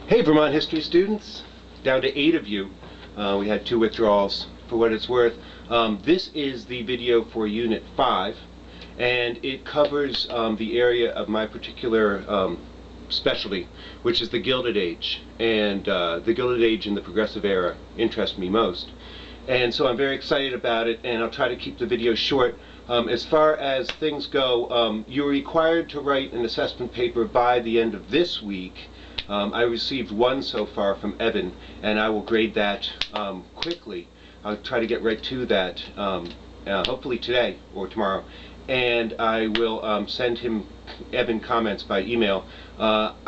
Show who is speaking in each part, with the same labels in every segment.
Speaker 1: Hey Vermont history students, down to 8 of you. We had 2 withdrawals for what it's worth. This is the video for Unit 5, and it covers the area of my particular specialty, which is the Gilded Age. And the Gilded Age and the Progressive Era interest me most. And so I'm very excited about it, and I'll try to keep the video short. As far as things go, you're required to write an assessment paper by the end of this week. I received 1 so far from Evan, and I will grade that quickly. I'll try to get right to that, hopefully today or tomorrow, and I will send him Evan comments by email.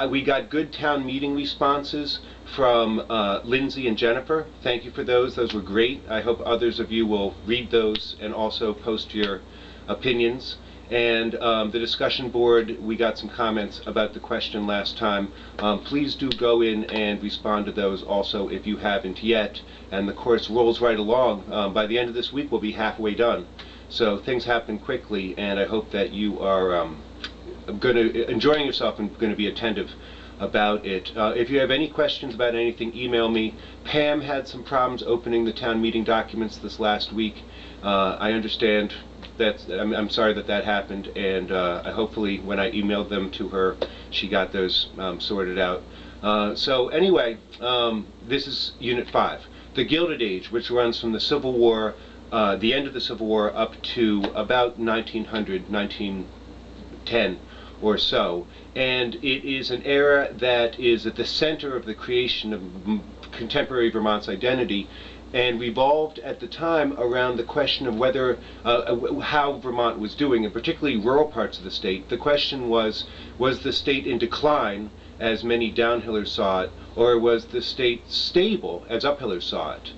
Speaker 1: We got good town meeting responses from Lindsay and Jennifer. Thank you for those. Those were great. I hope others of you will read those and also post your opinions. And the discussion board, we got some comments about the question last time. Please do go in and respond to those also if you haven't yet. And the course rolls right along. By the end of this week, we'll be halfway done. So things happen quickly, and I hope that you are enjoying yourself and going to be attentive about it. If you have any questions about anything, email me. Pam had some problems opening the town meeting documents this last week. I understand. I'm sorry that happened, and hopefully when I emailed them to her, she got those sorted out. So anyway, this is Unit 5. The Gilded Age, which runs from the Civil War, the end of the Civil War, up to about 1900, 1910 or so. And it is an era that is at the center of the creation of contemporary Vermont's identity, and revolved at the time around the question of whether, how Vermont was doing, and particularly rural parts of the state. The question was the state in decline, as many downhillers saw it, or was the state stable, as uphillers saw it?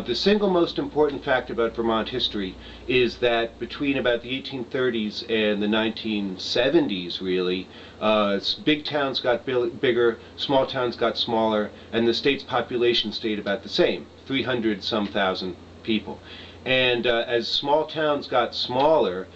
Speaker 1: The single most important fact about Vermont history is that between about the 1830s and the 1970s, really, big towns got bigger, small towns got smaller, and the state's population stayed about the same, 300-some thousand people. And as small towns got smaller,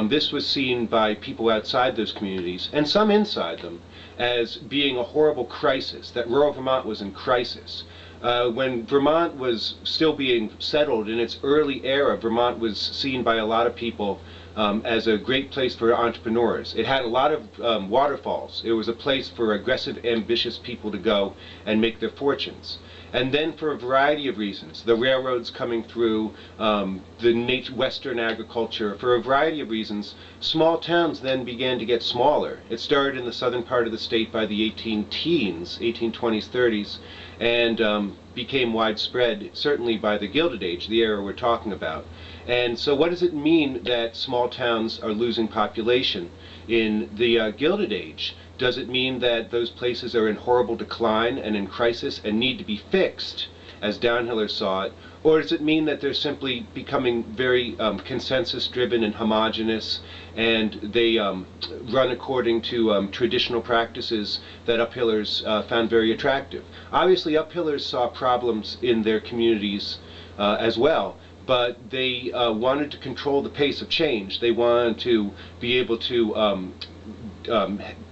Speaker 1: this was seen by people outside those communities, and some inside them, as being a horrible crisis, that rural Vermont was in crisis. When Vermont was still being settled in its early era, Vermont was seen by a lot of people as a great place for entrepreneurs. It had a lot of waterfalls. It was a place for aggressive, ambitious people to go and make their fortunes. And then for a variety of reasons, the railroads coming through, the western agriculture, for a variety of reasons, small towns then began to get smaller. It started in the southern part of the state by the 18-teens, 1820s, 30s, and became widespread, certainly by the Gilded Age, the era we're talking about. And so what does it mean that small towns are losing population in the Gilded Age? Does it mean that those places are in horrible decline and in crisis and need to be fixed, as downhillers saw it? Or does it mean that they're simply becoming very consensus-driven and homogeneous, and they run according to traditional practices that uphillers found very attractive? Obviously, uphillers saw problems in their communities as well, but they wanted to control the pace of change. They wanted to be able to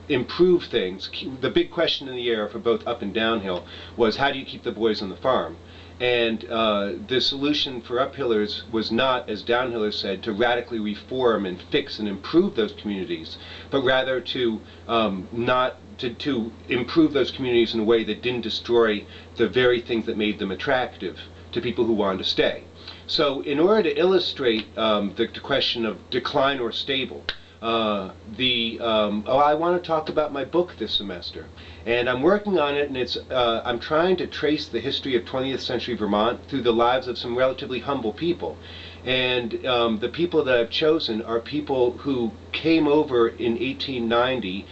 Speaker 1: improve things. The big question in the era for both up and downhill was, how do you keep the boys on the farm? And the solution for uphillers was not, as downhillers said, to radically reform and fix and improve those communities, but rather to improve those communities in a way that didn't destroy the very things that made them attractive to people who wanted to stay. So in order to illustrate the question of decline or stable, I want to talk about my book this semester, and I'm working on it, and I'm trying to trace the history of 20th century Vermont through the lives of some relatively humble people. And the people that I've chosen are people who came over in 1890.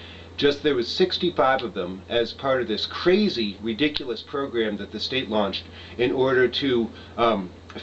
Speaker 1: There was 65 of them as part of this crazy, ridiculous program that the state launched in order to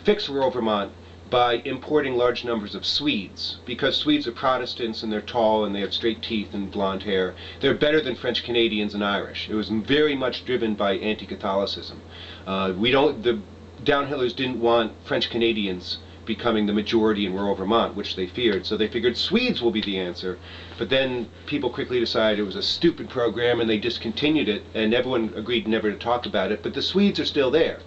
Speaker 1: fix rural Vermont by importing large numbers of Swedes, because Swedes are Protestants and they're tall and they have straight teeth and blonde hair. They're better than French Canadians and Irish. It was very much driven by anti-Catholicism. The downhillers didn't want French Canadians becoming the majority in rural Vermont, which they feared. So they figured Swedes will be the answer. But then people quickly decided it was a stupid program and they discontinued it, and everyone agreed never to talk about it. But the Swedes are still there.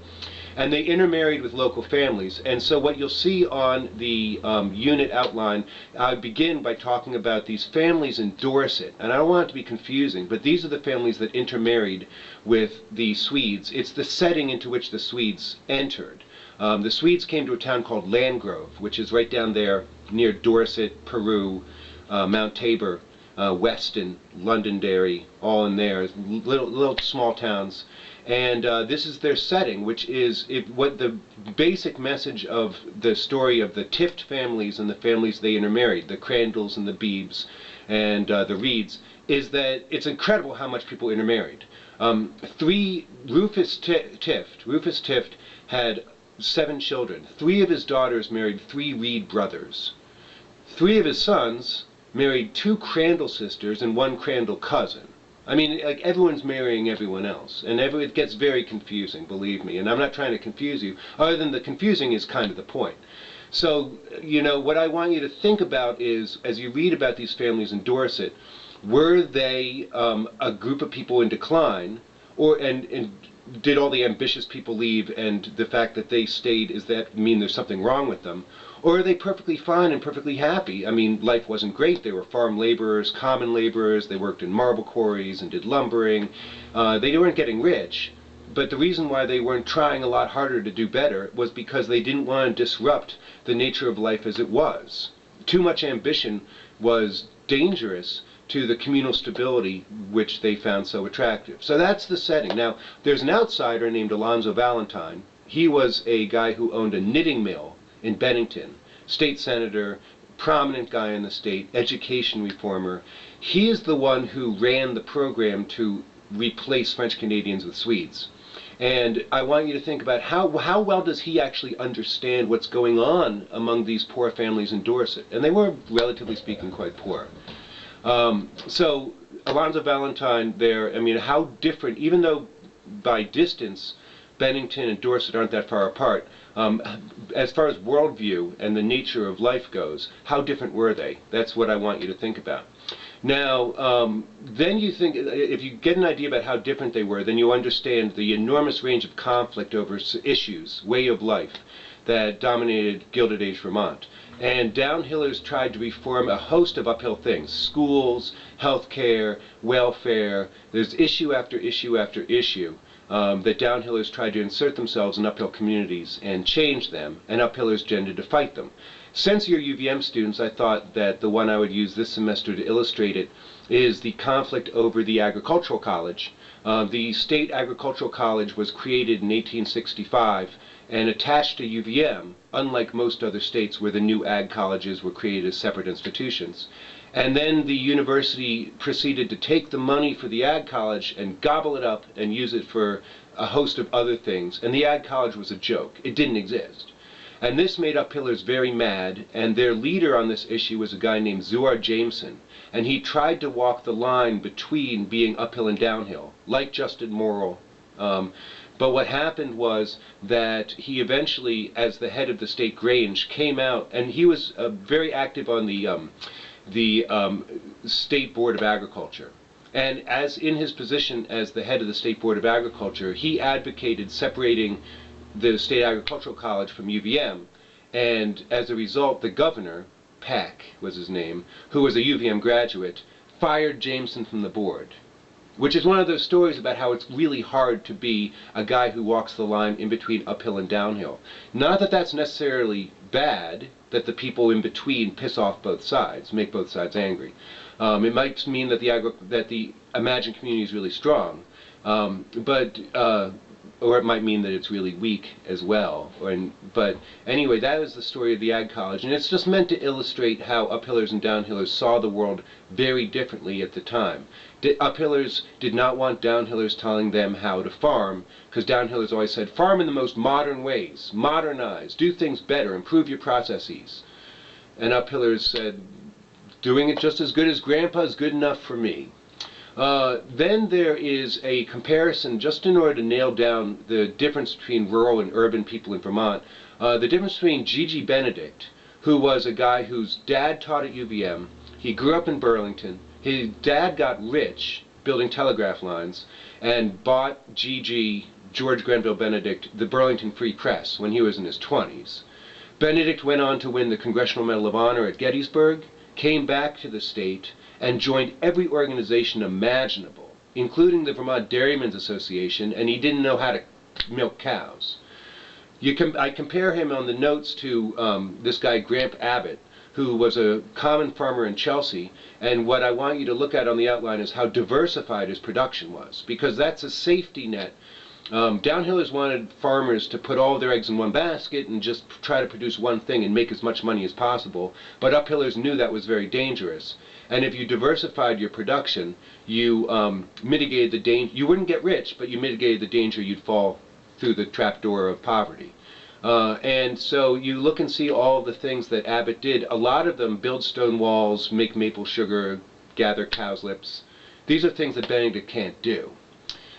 Speaker 1: And they intermarried with local families. And so what you'll see on the unit outline, I begin by talking about these families in Dorset. And I don't want it to be confusing, but these are the families that intermarried with the Swedes. It's the setting into which the Swedes entered. The Swedes came to a town called Landgrove, which is right down there near Dorset, Peru, Mount Tabor, Weston, Londonderry, all in there, little small towns. And this is their setting, which is what the basic message of the story of the Tift families and the families they intermarried, the Crandalls and the Beebs and the Reeds, is that it's incredible how much people intermarried. Rufus Tift had 7 children. 3 of his daughters married 3 Reed brothers. 3 of his sons married 2 Crandall sisters and 1 Crandall cousin. I mean, like, everyone's marrying everyone else, and it gets very confusing, believe me. And I'm not trying to confuse you, other than the confusing is kind of the point. So, you know, what I want you to think about is, as you read about these families in Dorset, were they a group of people in decline, and did all the ambitious people leave, and the fact that they stayed, does that mean there's something wrong with them? Or are they perfectly fine and perfectly happy? I mean, life wasn't great. They were farm laborers, common laborers. They worked in marble quarries and did lumbering. They weren't getting rich. But the reason why they weren't trying a lot harder to do better was because they didn't want to disrupt the nature of life as it was. Too much ambition was dangerous to the communal stability which they found so attractive. So that's the setting. Now, there's an outsider named Alonzo Valentine. He was a guy who owned a knitting mill in Bennington, state senator, prominent guy in the state, education reformer. He is the one who ran the program to replace French Canadians with Swedes. And I want you to think about how well does he actually understand what's going on among these poor families in Dorset. And they were, relatively speaking, quite poor. So Alonzo Valentine there, I mean, how different, even though by distance Bennington and Dorset aren't that far apart, as far as worldview and the nature of life goes, how different were they? That's what I want you to think about. Now, then you think, if you get an idea about how different they were, then you understand the enormous range of conflict over issues, way of life, that dominated Gilded Age Vermont. And downhillers tried to reform a host of uphill things: schools, healthcare, welfare. There's issue after issue after issue that downhillers tried to insert themselves in uphill communities and change them, and uphillers tended to fight them. Since you're UVM students, I thought that the one I would use this semester to illustrate it is the conflict over the agricultural college. The state agricultural college was created in 1865 and attached to UVM, unlike most other states where the new ag colleges were created as separate institutions. And then the university proceeded to take the money for the ag college and gobble it up and use it for a host of other things. And the ag college was a joke. It didn't exist. And this made uphillers very mad, and their leader on this issue was a guy named Zouar Jameson. And he tried to walk the line between being uphill and downhill, like Justin Morrill. But what happened was that he eventually, as the head of the state Grange, came out, and he was very active on the State Board of Agriculture. And as in his position as the head of the State Board of Agriculture, he advocated separating the State Agricultural College from UVM. And as a result, the governor, Pack was his name, who was a UVM graduate, fired Jameson from the board. Which is one of those stories about how it's really hard to be a guy who walks the line in between uphill and downhill. Not that that's necessarily bad, that the people in between piss off both sides, make both sides angry. It might mean that the imagined community is really strong, or it might mean that it's really weak as well. But anyway, that is the story of the Ag College, and it's just meant to illustrate how uphillers and downhillers saw the world very differently at the time. Uphillers did not want downhillers telling them how to farm, because downhillers always said, farm in the most modern ways, modernize, do things better, improve your processes. And uphillers said, doing it just as good as Grandpa is good enough for me. Then there is a comparison, just in order to nail down the difference between rural and urban people in Vermont. The difference between Gigi Benedict, who was a guy whose dad taught at UVM, he grew up in Burlington, his dad got rich building telegraph lines, and bought George Grenville Benedict, the Burlington Free Press, when he was in his 20s. Benedict went on to win the Congressional Medal of Honor at Gettysburg, came back to the state, and joined every organization imaginable, including the Vermont Dairymen's Association, and he didn't know how to milk cows. I compare him on the notes to this guy Gramp Abbott, who was a common farmer in Chelsea, and what I want you to look at on the outline is how diversified his production was, because that's a safety net. Downhillers wanted farmers to put all their eggs in one basket and just try to produce one thing and make as much money as possible, but uphillers knew that was very dangerous. And if you diversified your production, you mitigated the danger. You wouldn't get rich, but you mitigated the danger you'd fall through the trapdoor of poverty. And so you look and see all the things that Abbott did. A lot of them: build stone walls, make maple sugar, gather cowslips. These are things that Benedict can't do.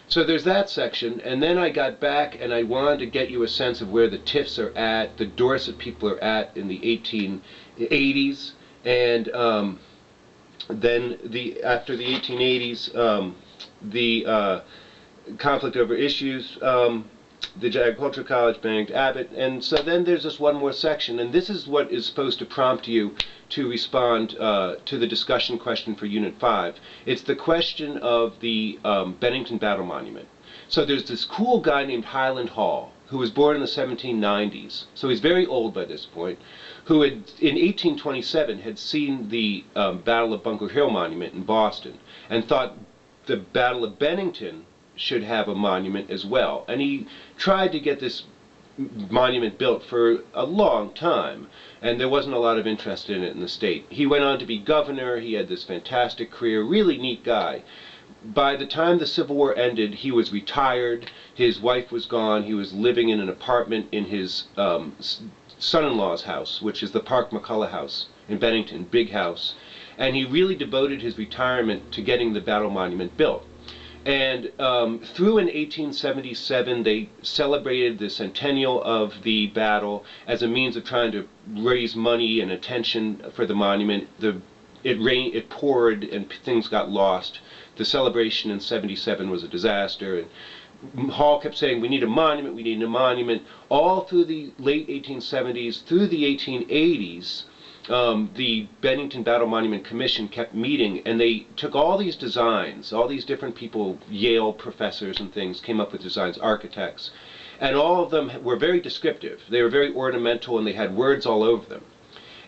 Speaker 1: So there's that section, and then I got back and I wanted to get you a sense of where the Tiffs are at, the Dorset people are at in the 1880s, and then after the 1880s, the conflict over issues, the Agricultural College, Benedict Abbott, and so then there's this one more section, and this is what is supposed to prompt you to respond to the discussion question for Unit 5. It's the question of the Bennington Battle Monument. So there's this cool guy named Highland Hall, who was born in the 1790s, so he's very old by this point, who had, in 1827, had seen the Battle of Bunker Hill Monument in Boston, and thought the Battle of Bennington should have a monument as well. And he tried to get this monument built for a long time, and there wasn't a lot of interest in it in the state. He went on to be governor. He had this fantastic career, really neat guy. By the time the Civil War ended, he was retired, his wife was gone, he was living in an apartment in his son-in-law's house, which is the Park McCullough House in Bennington, big house, and he really devoted his retirement to getting the battle monument built. And through in 1877, they celebrated the centennial of the battle as a means of trying to raise money and attention for the monument. It poured and things got lost. The celebration in 77 was a disaster. And Hall kept saying, we need a monument, we need a monument. All through the late 1870s, through the 1880s, the Bennington Battle Monument Commission kept meeting, and they took all these designs, all these different people, Yale professors and things, came up with designs, architects, and all of them were very descriptive. They were very ornamental, and they had words all over them.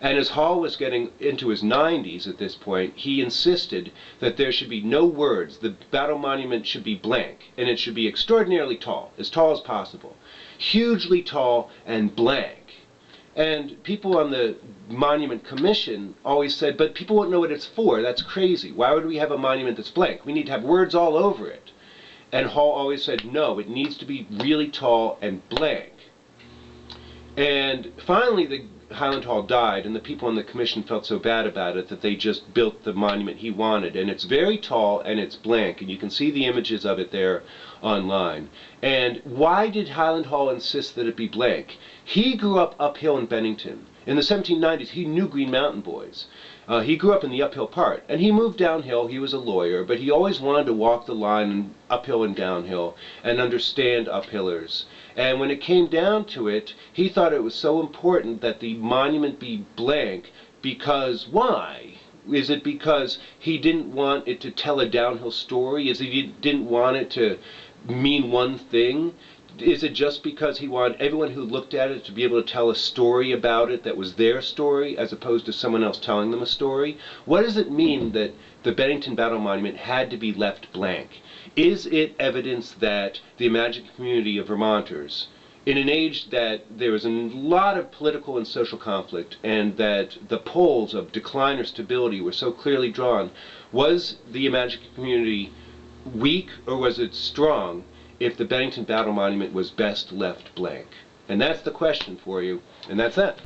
Speaker 1: And as Hall was getting into his 90s at this point, he insisted that there should be no words. The battle monument should be blank, and it should be extraordinarily tall as possible, hugely tall and blank. And people on the Monument Commission always said, but people won't know what it's for. That's crazy. Why would we have a monument that's blank? We need to have words all over it. And Hall always said, no, it needs to be really tall and blank. And finally, the Highland Hall died, and the people on the commission felt so bad about it that they just built the monument he wanted. And it's very tall and it's blank, and you can see the images of it there online. And why did Highland Hall insist that it be blank? He grew up uphill in Bennington. In the 1790s, he knew Green Mountain Boys. He grew up in the uphill part, and he moved downhill. He was a lawyer, but he always wanted to walk the line uphill and downhill and understand uphillers. And when it came down to it, he thought it was so important that the monument be blank because why? Is it because he didn't want it to tell a downhill story? Is it he didn't want it to mean one thing? Is it just because he wanted everyone who looked at it to be able to tell a story about it that was their story as opposed to someone else telling them a story? What does it mean that the Bennington Battle Monument had to be left blank? Is it evidence that the imagined community of Vermonters, in an age that there was a lot of political and social conflict and that the poles of decline or stability were so clearly drawn, was the imagined community weak or was it strong if the Bennington Battle Monument was best left blank? And that's the question for you, and that's that.